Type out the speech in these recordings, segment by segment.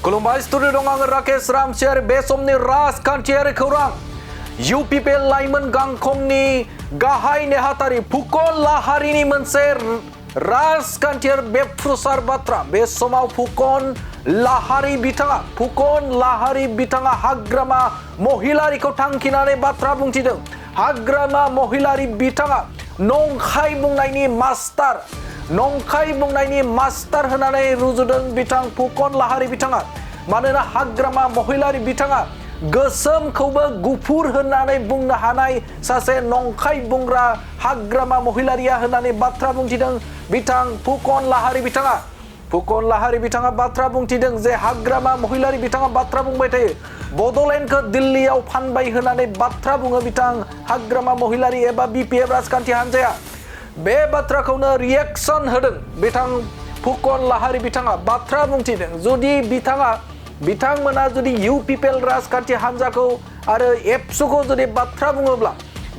खुलुमबाय स्टुडिअ दं आङो राकेश रामसियारि बे समनि राजखान्थियारि खौरां UPPL लाइमोन गांखंनि गाहाय नेहाथारि फुकन लाहारिनि मोनसे राजखान्थियारि बेफ्रुसार बाथ्रा बे समाव फुकन लाहारि बिथाङा हाग्रामा महिलारिखौ थांखिनानै बाथ्रा बुंथिदों। हाग्रामा महिलारि बिथाङा नंखाय बुंनायनि मास्टार होनानै रुजुदों बिथां फुकन लाहारि बिथाङा। मानोना हाग्रामा महिलारि बिथाङा गोसोमखौबो गुफुर होननानै बुंनो हानाय सासे नंखाय बुंग्रा हाग्रामा महिलारिया होननानै बाथ्रा बुंथिदों बिथां फुकन लाहारि बिथाङा। फुकन लाहारि बिथाङा बाथ्रा बुंथिदों जे हाग्रामा महिलारि बिथाङा बाथ्रा बुंबाय थायो बड'लेण्डखौ दिल्लीयाव फानबाय होननानै बाथ्रा बुङो बिथां हाग्रामा महिलारि एबा BPF राजखान्थि हान्जाया। बे बाथ्राखौनो रिएक्शन होदों बिथां फुकन लाहारि बिथाङा बाथ्रा बुंथिदों जुदि बिथांमोना जुदि UPPL राजखान्थि हान्जाखौ आरो एबसुखौ जुदि बाथ्रा बुङोब्ला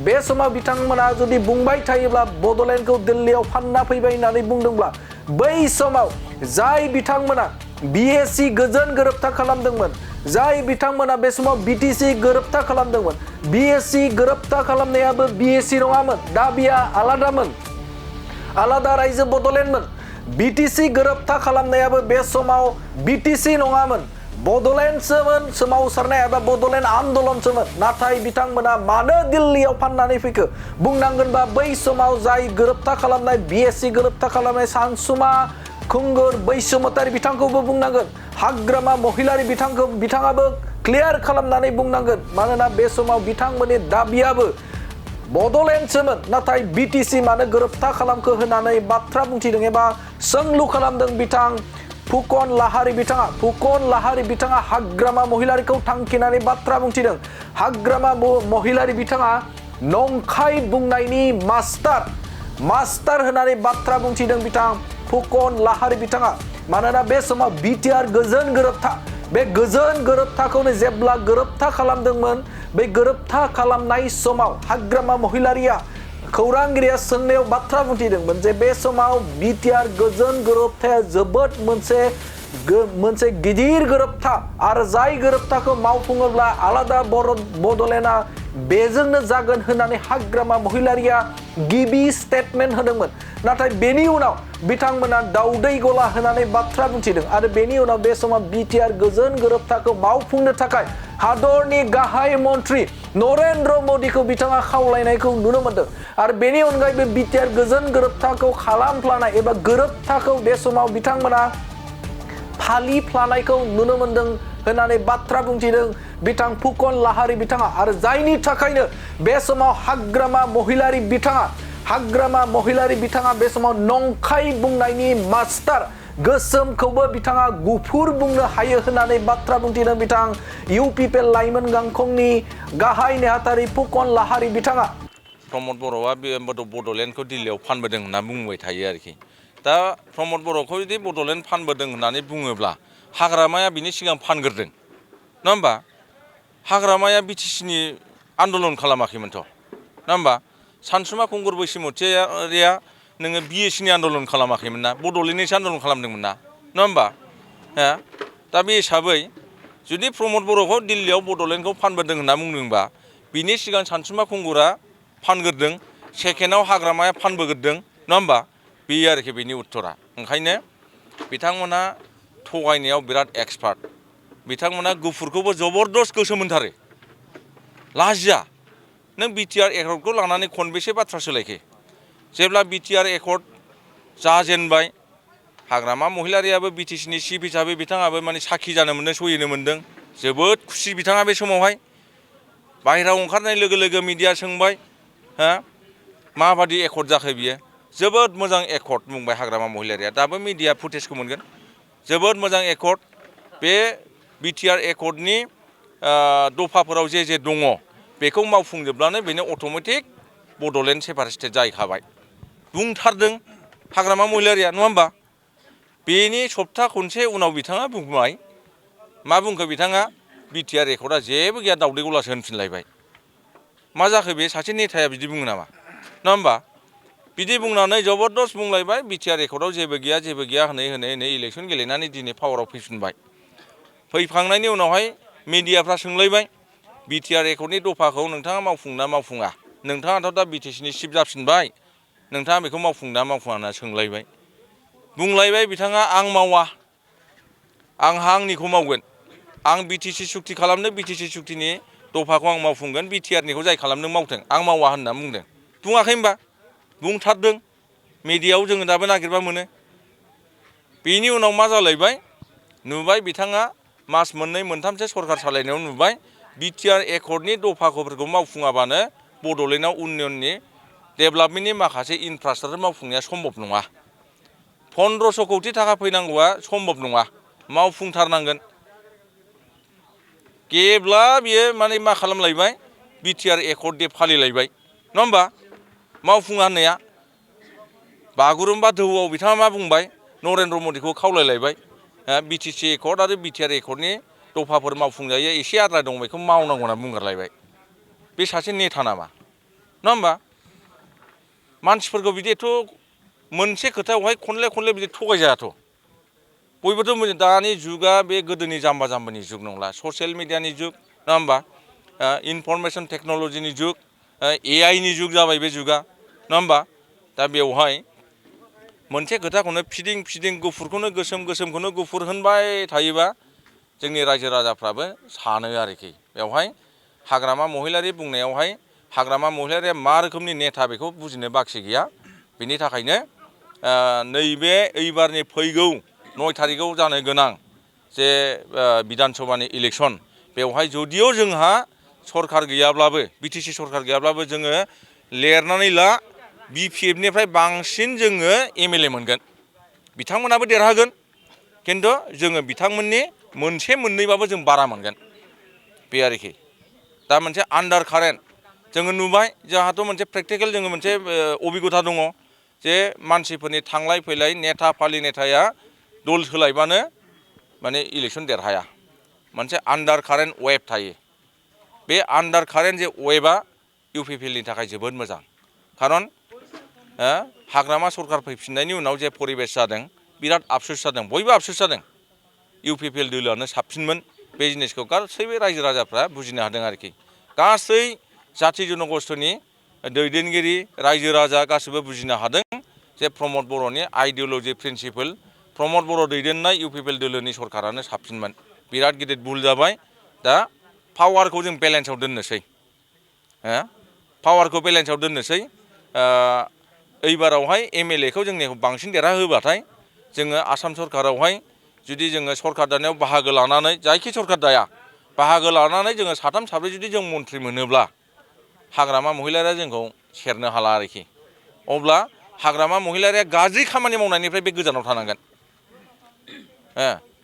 बे समाव बिथांमोना जुदि बुंबाय थायोब्ला बड'लेण्डखौ दिल्लीयाव फानना फैबाय होननानै बुंदोंब्ला बै समाव जाय बिथांमोना BSc गोजोन गोरोबथा खालामदोंमोन जाय बिथांमोना बे समाव BTC गोरोबथा खालामदोंमोन BSc गोरोबथा खालामनायाबो BSc नङामोन दाबिया आलादामोन आलादा रायजो बड'लेण्डमोन BTC गोरोबथा खालामनायाबो बे समाव BTC नङामोन बड'लेण्डसोमोन सोमावसारनाय एबा बड'लेण्ड आन्दलनसोमोन नाथाय बिथांमोना मानो दिल्लीयाव फाननानै फैखो बुंनांगोनबा बै समाव जाय गोरोबथा खालामनाय BSc गोरोबथा खालामनाय सानसुमा खुंगुर बैसोमुतारि बिथांखौबो बुंनांगोन हाग्रामा महिलारि बिथाङाबो क्लियार खालामनानै बुंनांगोन मानोना बे समाव बिथांमोननि दाबियाबो बड'लेण्डसोमोन नाथाय BTC मानो गोरोबथा खालामखो होननानै बाथ्रा बुंथिदों एबा सोंलु खालामदों बिथां फुकन लाहारि बिथाङा हाग्रामा महिलारिखौ थांखिनानै बाथ्रा बुंथिदों। हाग्रामा महिलारि बिथाङा नंखाय बुंनायनि मास्टार होननानै बाथ्रा बुंथिदों बिथां फुकन लाहारि बिथाङा। मानोना बे समाव BTR गोजोन गोरोबथा बे गोजोन गोरोबथाखौनो जेब्ला गोरोबथा खालामदोंमोन बे गोरोबथा खालामनाय समाव हाग्रामा महिलारिया खौरांगिरिया सोंनायाव बाथ्रा बुंथिदोंमोन जे बे समाव BTR गोजोन गोरोबथाया जोबोद मोनसे गिदिर गोरोबथा आरो जाय गोरोबथाखौ मावफुङोब्ला आलादा बड'लेण्डआ बेजोंनो जागोन होननानै हाग्रामा महिलारिया गिबि स्टेटमेन्ट होदोंमोन नाथाय बेनि उनाव बिथांमोना दाउदै गला होनानै बाथ्रा बुंथिदों आरो बेनि उनाव बे समाव BTR गोजोन गोरोबथाखौ मावफुंनो थाखाय हादरनि गाहाय मन्त्रि नरेन्द्र मदिखौ बिथाङा खावलायनायखौ नुनो मोनदों आरो बेनि अनगायैबो BTR गोजोन गोरोबथाखौ खालामफ्लानाय एबा गोरोबथाखौ बे समाव बिथांमोना फालिफ्लानायखौ नुनो मोनदों होननानै बाथ्रा बुंथिदों बिथां फुकन लाहारि बिथाङा आरो जायनि थाखायनो बे समाव हाग्रामा महिलारि बिथाङा बे समाव नंखाय बुंनायनि मास्टार गोसोमखौबो बिथाङा गुफुर बुंनो हायो होननानै बाथ्रा बुंथिदों बिथां UPPL लाइमोन गांखंनि गाहाय नेहाथारि फुकन लाहारि बिथाङा। प्रमद बर'आ बड'लेण्डखौ दिल्लीयाव फानबोदों होनना बुंबाय थायो आरोखि दा प्रमद बर'खौ जुदि बड'लेण्ड फानबोदों होननानै बुङोब्ला हाग्रामाया बिनि सिगां फानग्रोदों नङा होमबा हाग्रामाया BTCनि आन्दलन खालामाखैमोनथ' नङा होमबा सानसुमा खुंगुर बैसोमुतियारिया नोङो BScनि आन्दलन खालामाखैमोन ना बड'लेण्डनिसो आन्दलन खालामदोंमोन ना नङा होमबा दा बे हिसाबै जुदि प्रमद बर'खौ दिल्लीयाव बड'लेण्डखौ फानबोदों होनना बुंदोंबा बिनि सिगां सानसुमा खुंगुरा फानग्रोदों सेकेन्डआव हाग्रामाया फानबोग्रोदों नङा होमबा बेयो आरोखि बेनि उत्तरा ओंखायनो बिथांमोना थगायनायाव बिराद एक्सपार्ट बिथांमोना गुफुरखौबो जबरदस्त गोसो मोनथारो लाजिया नों BTR एकर्डखौ लानानै खनबेसे बाथ्रा सोलायखो जेब्ला BTR एकर्ड जाजेनबाय हाग्रामा महिलारियाबो BTCनि चिफ हिसाबै बिथाङाबो माने साखि जानो मोन्दों सहिनो मोन्दों जोबोद खुसि बिथाङा बे समावहाय बाहेरायाव ओंखारनाय लोगो लोगो मिडिया सोंबाय माबादि एकर्ड जाखो बियो जोबोद मोजां एकर्ड बुंबाय हाग्रामा महिलारिया दाबो मिडिया फुटेजखौ मोनगोन जोबोद मोजां एकर्ड बे BTR एकर्डनि दफाफोराव जे दङ बेखौ मावफुंजोबब्लानो बेनो अट'मेटिक बड'लेण्ड सेपारेट स्टेट जाहैखाबाय बुंथारदों हाग्रामा महिलारिया नङा होमबा बेनि सप्ता खनसे उनाव बिथाङा बुंबाय मा बुंखो बिथाङा BTR एकर्डआ जेबो गैया दाउदै गलासो होनफिनलायबाय मा जाखो बे सासे नेताया बिदि बुङो नामा नङा होमबा बिदि बुंनानै जबरदस्त बुंलायबाय BTR एकर्डआव जेबो गैया होनै इलेक्सन गेलेनानै दिनै पावाराव फैफिनबाय फैखांनायनि उनावहाय मिडियाफ्रा सोंलायबाय बिटिआर एकर्डनि दफाखौ नोंथाङा मावफुंना मावफुङा नोंथाङाथ' दा बिटिसिनि चिफ जाफिनबाय नोंथाङा बेखौ मावफुंना मावफुङा होनना सोंलायबाय बुंलायबाय बिथाङा आं मावा आंहा आंनिखौ मावगोन आं बिटिसि सुक्ति खालामनो बिटिसि सुक्तिनि दफाखौ आं मावफुंगोन बिटिआरनिखौ जाय खालामनो मावथों आं मावा होनना बुंदों बुङाखै होनबा बुंथारदों मिडियायाव जोङो दाबो नागिरबा मोनो बेनि उनाव मा जालायबाय नुबाय बिथाङा मास मोननै मोनथामसो सरकार सालायनायाव नुबाय बिटिआर एकर्डनि दफाखौफोरखौ मावफुङाबानो बड'लेण्डआव उन्नयननि डेभेलपमेन्टनि माखासे इनफ्रास्ट्राक्चार मावफुंनाया सम्भब नङा 1500 कौटि थाखा फैनांगौआ सम्भब नङा मावफुंथारनांगोन गेब्ला बियो माने मा खालामलायबाय बिटिआर एकर्ड दे फालिलायबाय नङा होमबा मावफुङा होननाया बागुरुम्बा दोहौआव बिथाङा मा बुंबाय नरेन्द्र मदिखौ खावलायलायबाय बिटिसि एकर्ड आरो बिटिआर एकर्डनि दफाफोर मावफुंजायो एसे आद्रा दं बेखौ मावनांगौ होनना बुंगारलायबाय बे सासे नेता नामा नङा होमबा मानसिफोरखौ बिदि एथ' मोनसे खोथायावहाय खनले बिदि थगायजायाथ' बयबोथ' दानि जुगा बे गोदोनि जाम्बा जाम्बानि जुग नंला ससियेल मिडियानि जुग नङा होमबा इनफरमेसन टेक्न'लजिनि जुग एआइनि जुग जाबाय बे जुगा नङा होमबा दा बेवहाय मोनसे खोथाखौनो फिदिं गुफुरखौनो गोसोमखौनो गुफुर होनबाय थायोबा जोंनि रायजो राजाफ्राबो सानो आरोखि बेवहाय हाग्रामा महिलारि बुंनायावहाय हाग्रामा महिलारिया मा रोखोमनि नेता बेखौ बुजिनो बाखि गैया बिनि थाखायनो नैबे एइबारनि फैगौ 9 थारिखआव जानो गोनां जे बिधान सभानि इलेक्सन बेवहाय जुदिअ जोंहा सरकार गैयाब्लाबो बिटिसि सरकार गैयाब्लाबो जोङो लिरनानै ला बिपिएफनिफ्राय बांसिन जोङो एमएलए मोनगोन बिथांमोनाबो देरहागोन खिन्थु जोङो बिथांमोननि मोनसे मोननैबाबो जों बारा मोनगोन बे आरोखि दा मोनसे आन्डार कारेन्ट जोङो नुबाय जोंहाथ' मोनसे प्रेक्टिकेल जोङो मोनसे अबिगथा दङ जे मानसिफोरनि थांलाय फैलाय नेता फालि नेताया दल सोलायबानो माने इलेक्सन देरहाया मोनसे आन्डार कारेन्ट वेभ थायो बे आन्डार कारेन्ट जे वेभआ इउपिपिएलनि थाखाय जोबोद मोजां खारन हाग्रामा सरकार फैफिननायनि उनाव जे परिबेस जादों बिराद आफसुस जादों बयबो आफसुस जादों इउपिपिएल दोलोआनो साबसिनमोन बे जिनिसखौ गासैबो रायजो राजाफ्रा बुजिनो हादों आरोखि गासै जाथि जनगोष्ठीनि दैदेनगिरि रायजो राजा गासैबो बुजिनो हादों जे प्रमद बर'नि आइडिअलजि प्रिन्सिपल प्रमद बर' दैदेननाय इउपिपिएल दोलोनि सरकारानो साबसिनमोन बिराद गिदिर भुल जाबाय दा पावारखौ जों बेलेन्सआव दोननोसै पावारखौ बेलेन्सआव दोननोसै एइबारावहाय एमएलएखौ जोंनिखौ बांसिन देरहाहोबाथाय जोङो आसाम सरकारावहाय जुदि जोङो सरकार दानायाव बाहागो लानानै जायखि सरकार दाया बाहागो लानानै जोङो साथाम साब्रै जुदि जों मन्थ्रि मोनोब्ला हाग्रामा महिलारिया जोंखौ सेरनो हाला आरोखि अब्ला हाग्रामा महिलारिया गाज्रि खामानि मावनायनिफ्राय बे गोजानाव थानांगोन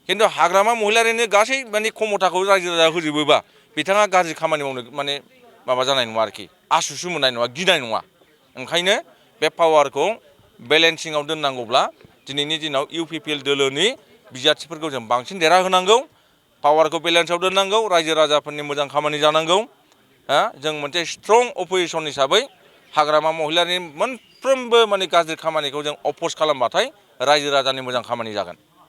खिन्थु हाग्रामा महिलारिनो गासै माने क्षमताखौ रायजो राजा होजोबोबा बिथाङा गाज्रि खामानि मावनो माने माबा जानाय नङा आरोखि आसुसु मोननाय नङा गिनाय नङा ओंखायनो बे पावारखौ बेलेन्सिङाव दोननांगौब्ला दिनैनि दिनाव इउपिपिएल दोलोनि बिजाथिफोरखौ जों बांसिन देरहाहोनांगौ पावारखौ बेलेन्सआव दोननांगौ रायजो राजाफोरनि मोजां खामानि जानांगौ जों मोनसे स्ट्रं अपोजिसन हिसाबै हाग्रामा महिलारिनि मोनफ्रोमबो माने गाज्रि खामानिखौ जों अपोज खालामबाथाय रायजो राजानि मोजां खामानि जागोन